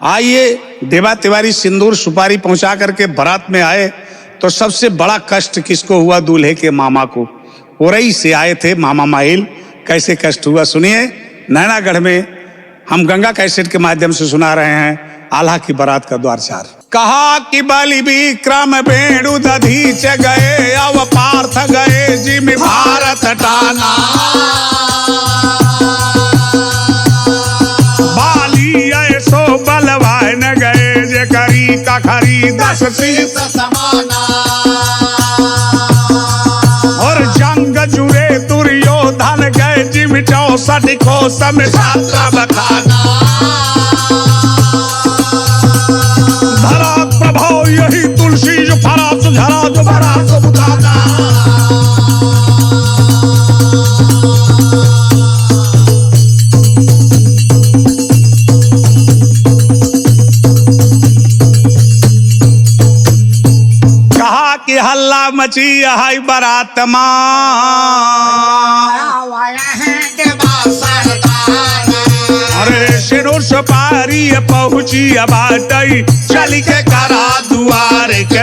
आइए देवा तिवारी सिंदूर सुपारी पहुंचा करके बारात में आए तो सबसे बड़ा कष्ट किसको हुआ? दूल्हे के मामा को। ओरई से आए थे मामा माहिल। कैसे कष्ट हुआ सुनिए। नैनागढ़ में हम गंगा कैसेट के माध्यम से सुना रहे हैं आल्हा की बारात का द्वार चार। कहा कि बलि विक्रम बेणु दधीच गए, अव पार्थ गए जिमि भारत टाना। बाली ऐसो बलवान गए, जे करी कखरी 10 शीश समाना। और जंग जुड़े दुर्योधन गए, जिमि 64 कोस में छात्रा बखाना। धरा प्रभाव यही तुलसी जो फरा सुझरा जो भरा सो बुझाना। कहा कि हल्ला मची है बारात अरे सिनुर सुपारी पहुंची बाटई, चल के करा दुआर के।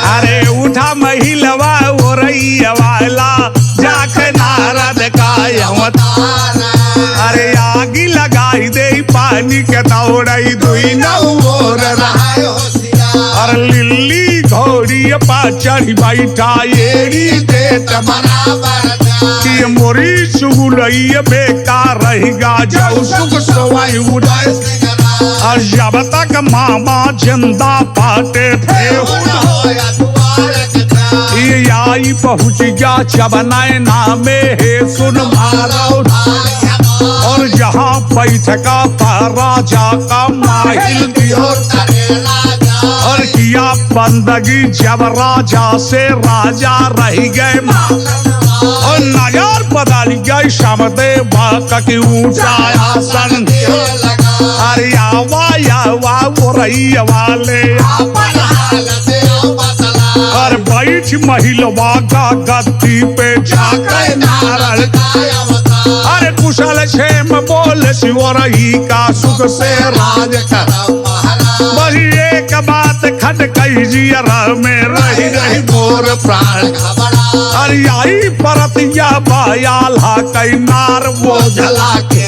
अरे उठा महिलवा ओरई वाला, जाके नारद का अरे आगी लगाई दे पानी के दौड़ई दुई नौर रहाय। और लिल्ली घोड़ी पा चढ़ी बैठा एड़ी देत बराबर कि मोरी सुगुलई बेकार रहेगा जो सुख सोवाई उड़ाए। और जब तक मामा जिंदा पाते थे ये आई पहुंच गया जब नैना में है सुन मारो। और जहाँ बैठका राजा का माहिल और किया बंदगी जब राजा से राजा रह गए। और नजर बदल गई शमदेव की ऊंचा आसन। अरे आवा आवा ओरई वाले और बैठ महिलवा का गद्दी पे जाके नारद। अरे कुशल क्षेम बोल शिवरही का सुख से राज कर। वही एक बात खटकई जियरा में रही रही मोर प्राण। अरे आई परतिया बायाल्हा कई नार वो झला के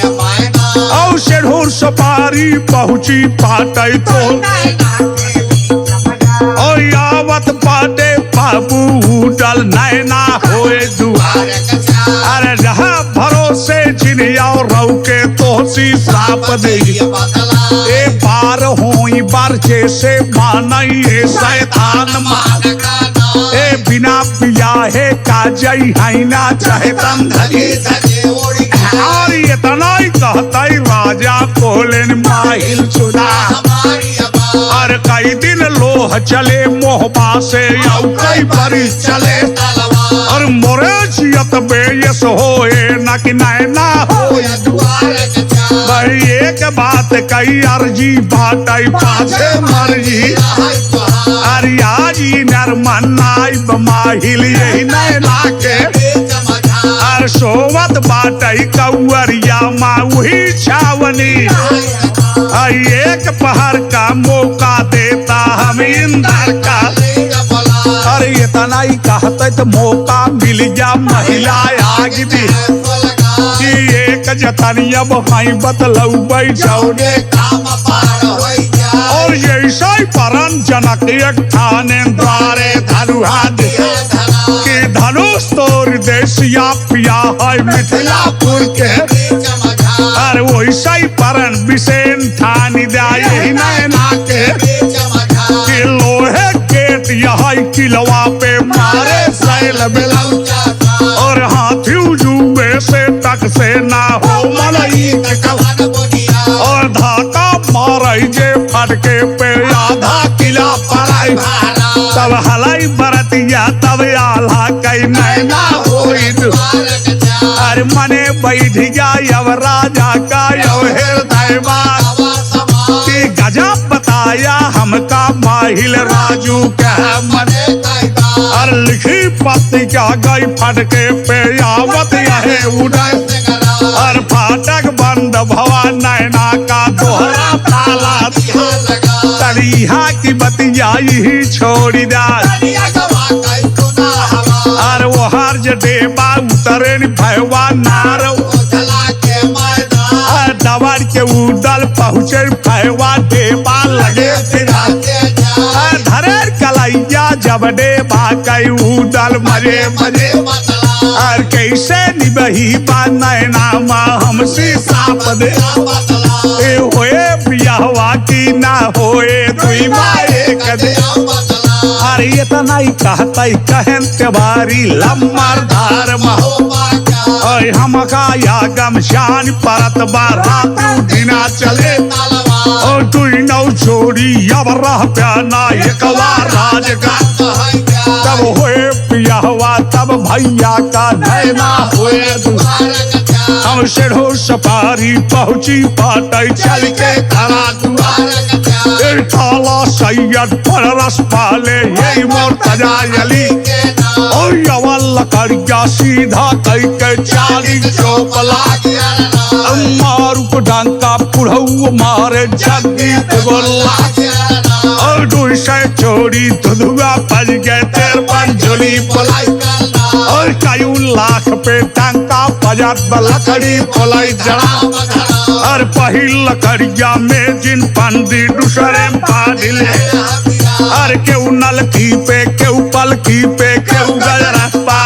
औ सिनुर सुपारी पहुंची पाटई तो। और यावत पाटे बाबू डल नैना होए दुआर। अरे जहाँ भरोसे चिनिया रौके तो सी साप दे। ए बार होई बार जैसे मानई है शैतान मान। ए बिना पिया है काजई है ना चाहे तम धरी। और इतना ही कहताई राजा कोलेन माहिल चुना। और कई दिन लोह चले मोहबा से कई बरी चले। और मोरे जियत बेयस होए न कि नैना होए। भाई एक बात कई अर्जी बाटई पाछे मर्जी। अरे आज नरमन्नाई बमाहिल यही नैना के। और सोवत बाटई कौअरिया माँ वही छावनी। एक पहर का मौका देता हम इंदर का। अरे इतना ही कहते तो मौका मिल गया महिला आगे भी कि एक जतनिया भाई बतलऊ बैठौने। और जैसा ही परम जनक एक ठाने द्वारे धनुहा कि धनुष तोर देसिया पिया है मिथिलापुर के। अरे वैसा ही परन विषेन ठानी दाई नैना के कि लोहे गेट यही किलवा पे मारे सैल बिलौ। और हाथी जुबे से तक से ना हो मलई। और धाका मारई जे फटके पे आधा किला पड़ाई। तब हलाई बरतिया तब आल्हा कई नैना होई। अरे मने बैठ गया यव राजा का यव हृदय कि गजब बताया हमका माहिल राजू कह मने। और लिखी पत्ती क्या गई फटके पे आवत यहे उड़े। और फाटक बंद भवा नैना का दोहरा ताला। चला तरिया की बतिया ही छोड़ी दा अरे वो हर जडेबा उतरे भैवा नारो दवार के उदल पहुँचे भैवा डेबा लगे धरे कलैया जब डेबा कई उदल मजे मजे और कैसे निबही बा नैना हमसे साप दे होए बियाहवा की ना होए दुई माए कदे अरे इतना ही कहता ही कहन के बारी लम्मर धार महो हम का या गमशान परत बारात दिना चले और दुई नौ छोड़ी अब रह प्याना एकवा राज का तब होए बियाहवा तब भैया का नैना होए हम शेढ़ो सपारी पहुंची पाटे चल के खड़ा काला सैयद पर रस पाले यही मोर तजायली और यवल लकड़िया सीधा कई के चाली चौपला मारू को डांका पुढ़ऊ मारे जग्गी गोला और दुई से चोरी धुधुआ पज गए तेर पंजुली पलाई और कई लाख पे डांका पजत लकड़ी पलाई जड़ा और पहिल लकड़िया में जिन पंदी दूसरे पादिले और केउ नलकी पे केउ पलकी पे केउ गजरपा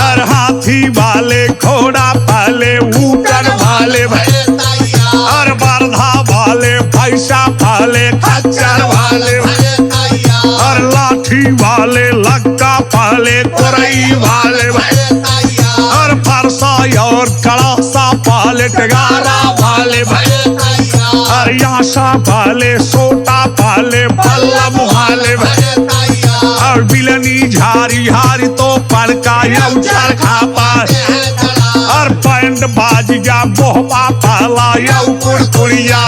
और हाथी वाले घोड़ा पाले ऊपर वाले और बरधा वाले भैंसा वाले खच्चर वाले और लाठी वाले लक्का पाले कोरई वाले और फरसा और कड़ासा पाले टगारा वाले और यासा पाले सोटा पाले बल्लम वाले और बिलनी झारी हारी तो पड़का उचर खापा और पैंड बाजिया बोहबा पाला कुड़कुड़िया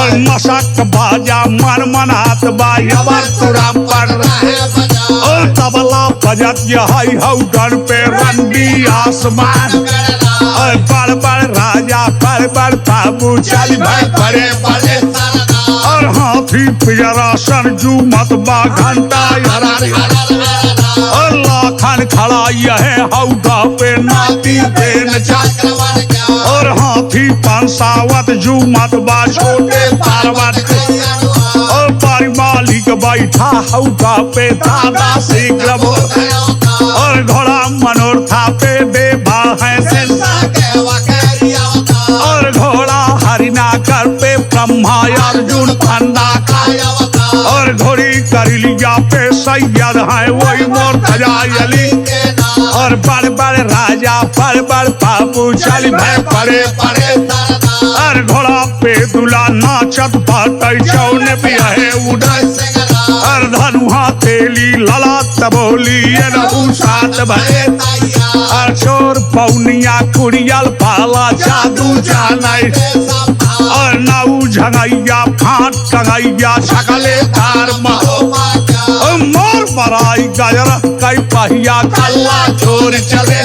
और मशक बाजा मन मनात बाबर तुरा पर और तबला बजत यही हौगन पे रंडी आसमान और बड़ बड़ राजा बड़ बड़ बाबू चल भाई बड़े बड़े और हाथी पिजरा सरजू मतबा घंटा और लाखन खड़ा यह हौगा पे नाती पे नचा और हाथी पंसावत जू मतबा छोटे पार्वत और बारी मालिक बैठा हौगा पे दादा शीघ्र और घोड़ा मनोरथा पे देवा है और घोड़ा हरिना कर पे ब्रह्मा अर्जुन फंदा और घोड़ी करिलिया पे सैयद है वही मोर तजायली और बड़ बड़ राजा बड़ बड़ बाबू चल भय पड़े पड़े और घोड़ा पे दुला नाचत बाटे चौने भी है उड़े और धनुहा तेली लला तबोली साथ भय और चोर पौनिया कुड़ियल पाला जादू जाने और नाऊ झगैया फाट कगैया सकले तार मोर बराई गजर कई पहिया कल्ला छोर चले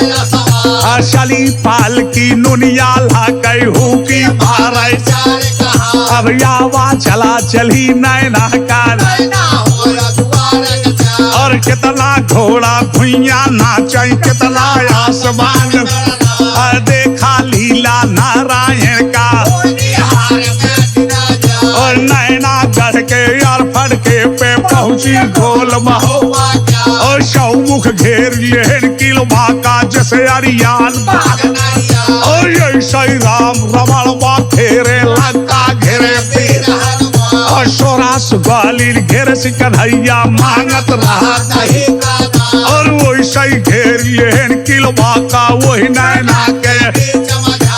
चली पाल की नुनिया ला कई हूँ की भारे अब यावा चला चली नैना का और कितना घोड़ा भुइया नाचे कितना आसमान और देखा लीला नारायण का और नैना गढ़ के यार फड़के पे पहुंची गोल महो और शौमुख घेर लिए किलवा का जैसे अरियान और ऐसे राम रमण बा घेरे लंका घेरे पीर और सोरास ग्वालिर घेरे से कन्हैया मांगत रहा नहीं और वैसे घेर लिए किलवा का वही नैना के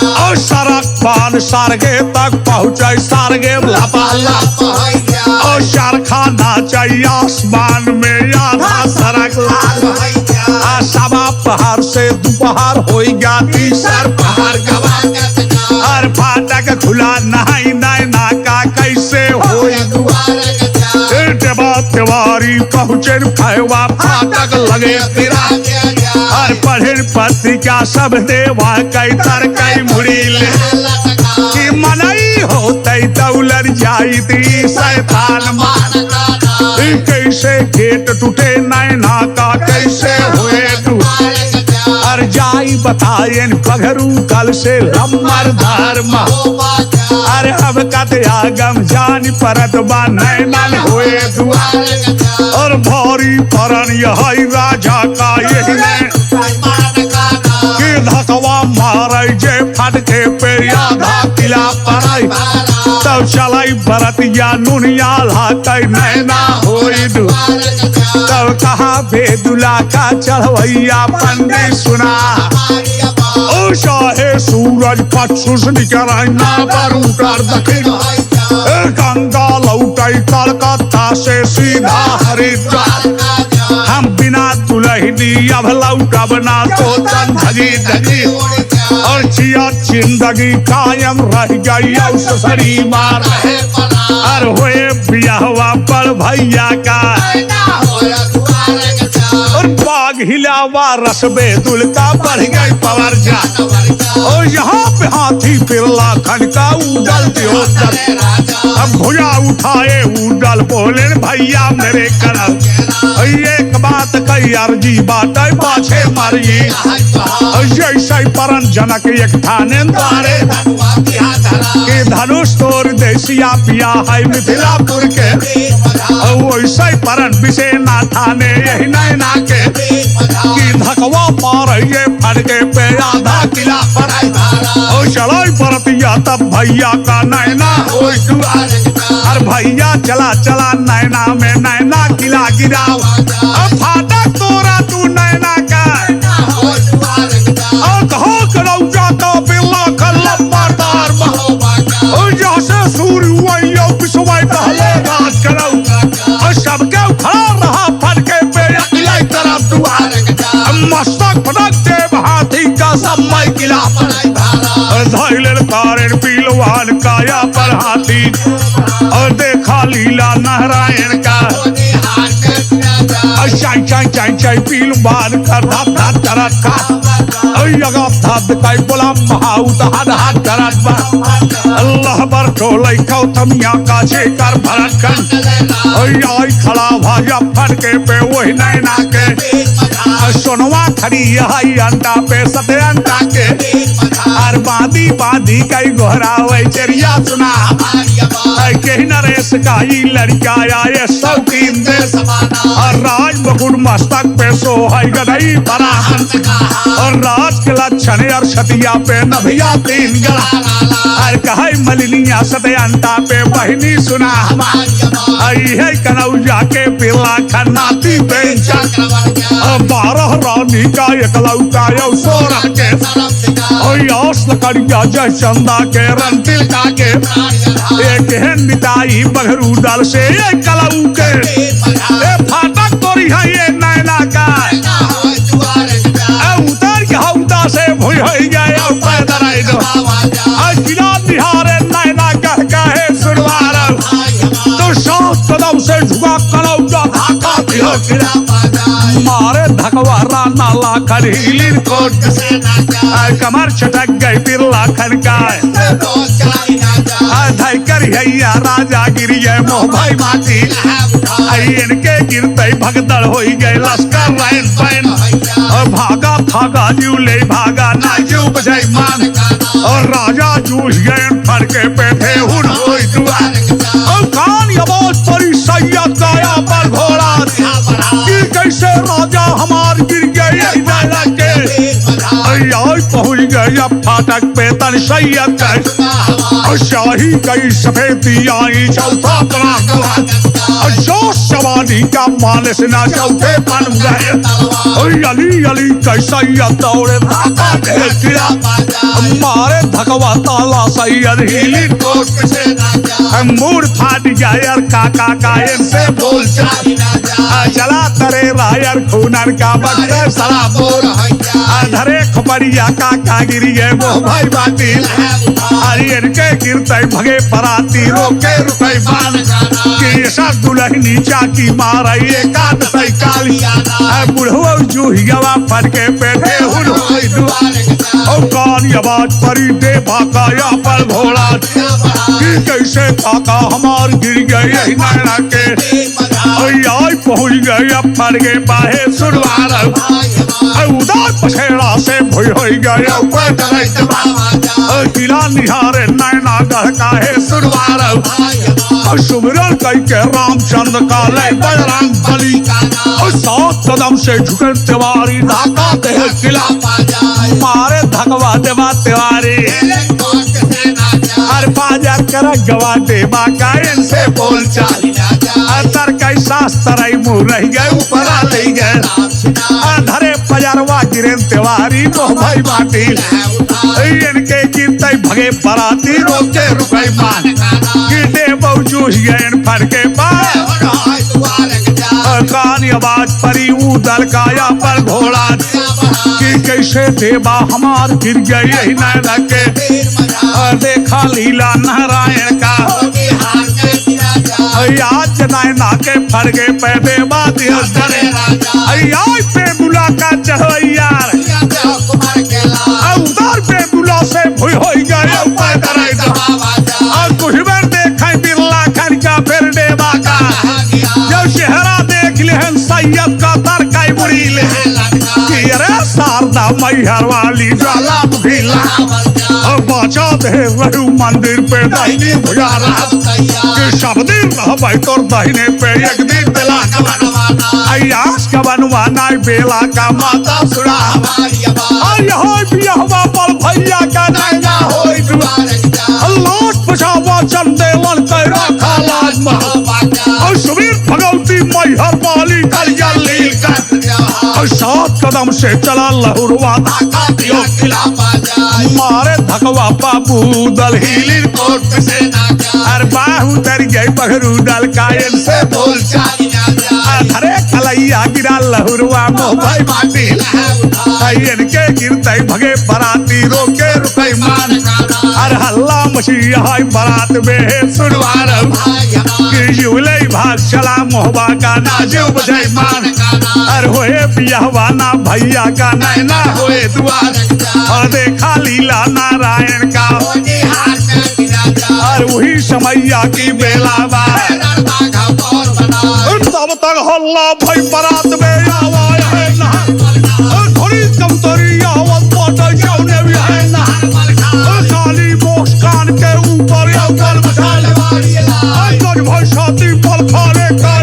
और सड़क पान सारगे तक पहुँचे सारगे लपाला और शरखा नाचे आसमान में आधा सड़क लाल सवा पहाड़ से दोपहर हो गया तीसर पहाड़ और फाटक खुला नहीं नैना का कैसे हो तिवारी पहुँचे फैवा फाटक लगे तेरा और पढ़े पत्रिका सब देवा कई तर कई मुड़ी ले कि मनई होते गई दौलत जाई थी शैतान मान कैसे गेट टूटे नैना का कैसे हुए अर जाई बतायन पघरू कल से लम्बर धर्म अरे अब कत आगम जान परत बा नैनन हुए और भौरी परन यही राजा का यही कि धकवा मारे जे फटके पे आधा किला पराई तब चलाई बरतिया नुनिया लाकै नैना होई तब कहा बेदुला का चढ़वैया पंडित सुना ओ शाहे सूरज पक्षु से निकल ना पर उतर दक्षिण गंगा लौटाई कलकत्ता से सीधा हरिद्वार हम बिना दुल्हनी अब लौटब ना तो धगी धगी और जिया जिंदगी कायम रह गई ससरी मार और हुए बियाहवा पर भैया का और बाग हिलावा रसबे दुल का बढ़ गई पवर जा और यहाँ पे हाथी फिरला खन का उड़ल दियो अब भुजा उठाए उड़ल बोले भैया मेरे करम एक बात कही अर्जी बात पाछे मारिए ऐसे परन जनक एक ठाने द्वारे के धनुष तोर देसिया पिया है मिथिलापुर के वैसे परन विषे ना ठाने यही नैना के कि धकवा मारे फटके पे आधा किला पर चलाई परतिया तब भैया का नैना और भैया चला चला नैना में नैना किला गिराओ अब फाटक तोरा तू नैना का और कहो करौजा का बिल्ला का लंबा तार और जैसे सूर्य हुआ यो पिछवाई पहले रात करो और सबके खड़ा रहा फटके पे अगले तरफ दुआर मस्तक फटक देव हाथी का समय किला धैलर कारण पीलवान काया पर हाथी और देखा लीला नारायण का चाई चाई चाई चाई पीलवान का धाप धाप करत का यगा धाप काई बोला महाउत हाथ हाथ करत बा अल्लाह बर टोलाई कौतमिया का शेकर भरत कन आई खड़ा भाजा फटके पे वही नैना के सोनवा खड़ी यही अंडा पे सते अंडा के और बादी बादी कई गोहरावे चरिया सुना कहीं नरेश का ही लड़का आए शौकीन दे और राज बकुड़ मस्तक पे सो है गदई बड़ा हंस और राज के लक्षण और छतिया पे नभिया तीन गला और कहे मलिनिया सते अंडा पे बहनी सुना आई है कनौजा के पिला खन्नाती बेंचा 12 रानी का एकलौता यो 16 के यश लकड़िया जय चंदा के रंतिल का के एक हिंदिताई बघरू दल से एक कलऊ के फाटक तोरी है ये नैना का उतर के हौदा से भूई हो गए पैदल आई दो किला बिहारे नैना कह कहे सुनवार तो 7 कदम से झुका कलौजा धाका दियो मारे धकवा राना लाखन हिलिन कोट कमर छटक गई बिरला खन का धैकर हैया राजा गिरी है मोह भाई माटी इनके गिरते भगदड़ हो गए लश्कर रैन पैन और भागा थागा जू ले भागा ना जू बजाई मान और राजा जूझ गए फड़के पे थे हुन होई दुआ और कान यबोस परी सैयद गाया पर घोड़ा कि कैसे राजा हमार गिर गए नैना के पहुंच गए फाटक पे तन सैयद और शाही कई सफेदी आई चौथा और जो सवारी का मालिस ना चौथे बन गए अली अली कई सैयद दौड़े भागा गिरा मारे धकवा ताला सैयद हिली कोट मूड फाट गया यार काका का इनसे बोल चला तरे रायर खूनर का बक्कर सरा बोल धरे खपरिया काका गिरी गए वो भाई बाती अरे इनके गिरते भगे पराती रोके रुके बान कि सब दुल्हनी चाकी मारा ये काट सही काली बुढ़वा जूहिया फट के बैठे हुन और कान आवाज परी दे भाका या पर घोड़ा कि कैसे काका हमार गिर गए नैना के आई पहुंच गए अब फट गए बाहे सुनवार उदार पछेड़ा से भुई हो गए ऊपर किला निहारे नैना गढ़का है सुनवार सुमिरन कई के रामचंद्र का ले बजरंग बली सात कदम से झुके तिवारी ढाका दे किला मारे धगवा देवा तिवारी अरे बाजार कर गवा देवा का इनसे बोल चाल तर कई शास्त्र मुँह रह गए ऊपर ले गए धरे पजरवा गिरे तिवारी मोह भाई बाटी इनके कीर्ते भगे पराती रोके रुके मान गिरते बहुजूस गए फट के कान आवाज परी उदल काया पर घोड़ा कि कैसे देवा हमार गिर गए यही नैना के देखा लीला नारायण का आज नैना के फट गए पैदे बात पे बुला का चढ़ो यार उधर पे बुला से भुई हो गए और कुछ बार देखे बिरला खन का फिर देवा का जब चेहरा देख ले सैयद का तरकाई बुरी ले अरे शारदा मैहर वाली ज्वाला मुखिला बचा दे रहू मंदिर पे दाहिनी भुजा कि सब दिन रहबै तोर दाहिने पे एक दिन बेला आयास का बनवाना बेला का माता सुरा बियाहवा पर भैया का नैना होई लाश पछावा चंदेलन कैरा खालाज और सुबीर भगवती मैहर वाली कलिया लील कर सात कदम से चला लहुरवा मारे धकवा बाबू दल हिलिन कोट से अरे बाहू दर गई बहरू दल कायल से बोल अरे कलैया गिरा लहुरवा मोह भाई बाटी इनके गिरते भगे बराती रोके रुके मान अरे हल्ला मछिया बरात में सुनवार जुले भाग चला मोहबा का नाजो बजाई मान अरे होए बियाहवा ना भैया का नैना होए दुआर और देखा लीला नारायण का और वही समैया की बेला बा तब तक हल्ला भाई बरात में आवा है ना थोड़ी कमतरी आवत पटे जौने भी है ना काली मोक्ष कान के ऊपर अवतल बचाल गज भाई साथी पल खाने का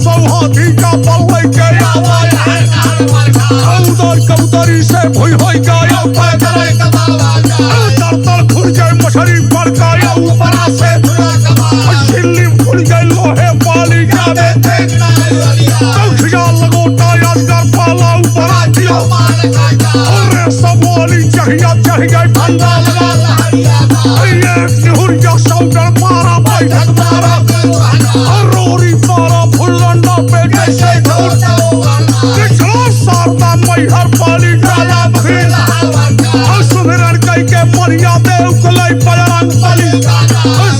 सब हाथी का पल लेके आवा है उधर कबूतरी से भुई हो गया तर खुल गए मछली पड़ गया ऊपर से छिल्ली खुल गई लोहे वाली जावे लगोटा यादगार पाला ऊपर अरे सब वाली चढ़िया चढ़ गई फंदा लगा सौगड़ मारा बैठक मारा रोरी मारा फुलंडा पे जैसे शारदा मैहर पाली डाला सुमिरन कई के मरिया देव कलई बजरंग बली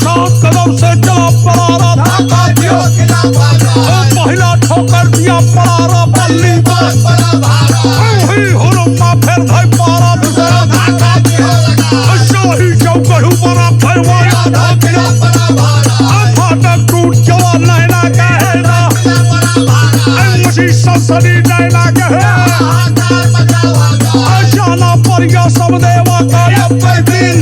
सात कदम से चला परारा धक्का दियो पहला ठोकर दिया परारा बल्ली हुरुमा फिर धई पारा दूसरा धक्का दियो शाही चौकड़ू बना फरवाया धकिया फाटक टूट चला नैना कहना मसी संसदी नैना कहे जाना पर गया सब देवा का अब दिन